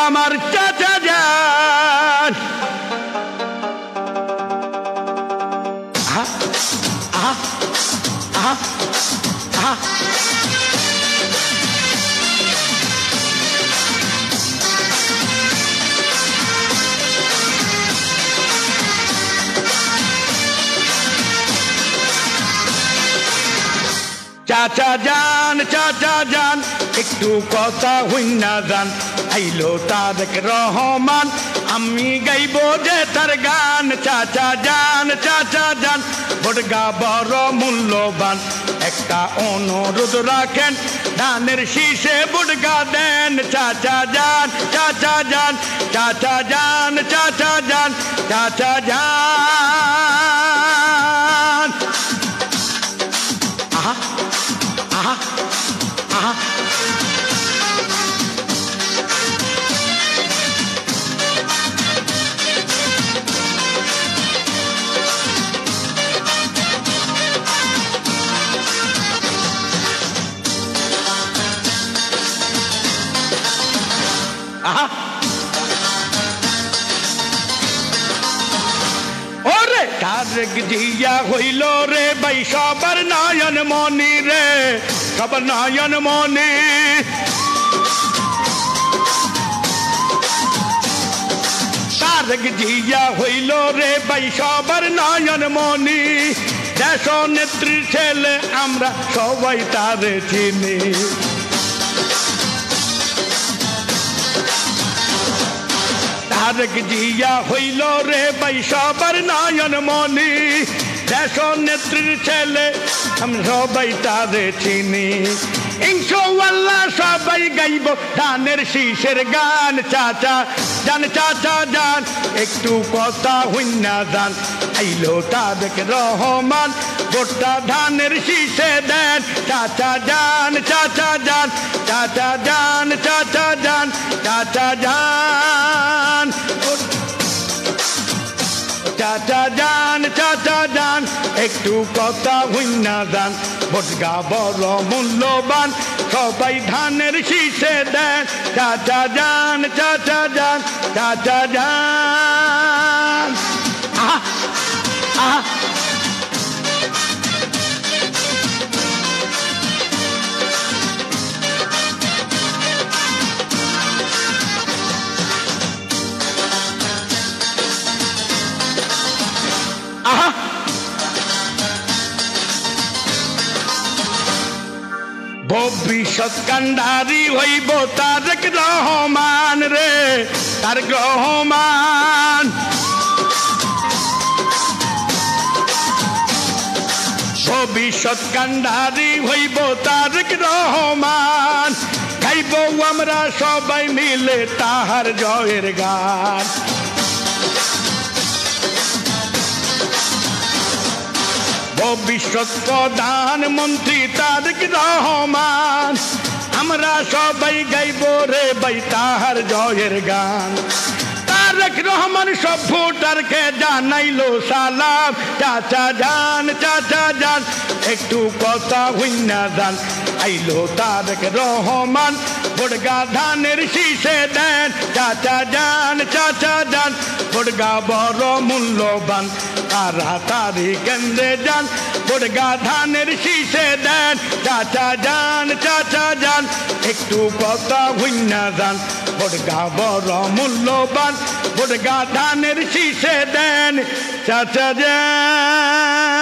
আমার চাচা যান চাচা যান একটু কথা হইনা যান আইলো তারেক রহমান আমি গাইব যে তার গান চাচা যান বড়গা বড় মূল্যবান একটা অনুরোধ রাখেন ধানের শীষে বড়গা দেন চাচা যান ওরে তারেক জিয়া হইল রে ভাই সবার নয়ন মনি রে সবার নয়ন মনি তারেক জিয়া হইল রে ভাই সবার নয়ন মনি দেশ নেত্রীর ছেলে আমরা সবাই তারে চিনি তারেক জিয়া হইল রে ভাই সবার নয়ন মনি দেশ নেত্রীর ছেলে আমি সবাই তারে চিনি ইনশাআল্লাহ সবাই গাইব ধানের শীষের গান চাচা যান একটু কথা হইনা যান আইলো তারেক রহমান ভোটটা ধানের শীষে দেন চাচা যান চাচা যান একটু কথা হইনা যান ভোটগা বড় মূল্যবান সবাই ধানের শীষে দেন চাচা যান ভবিষ্যৎ কান্ডারি হইব তারেক রহমান রে তারেক রহমান ভবিষ্যৎ কান্ডারি হইব তারেক রহমান গাইব আমরা সবাই মিলে তাহার জয়ের গান ভবিষ্যৎ প্রধানমন্ত্রী তারেক রহমান আমরা সবাই গাইব রে ভাই তাহার জয়ের গান তারেক রহমান সব ভোটারকে জানাইলো সালাম চাচা যান একটু কথা হইনা যান আইলো তারেক রহমান বড়গা ধানের শীষে দেন চাচা যান বড়গা বড় মূল্যবান তাড়াতাড়ি কেন্দ্রে যান বড়গা ধানের শীষে দেন চাচা যান একটু কথা হইনা যান বড়গা বড় মূল্যবান বড়গা ধানের শীষে দেন চাচা যান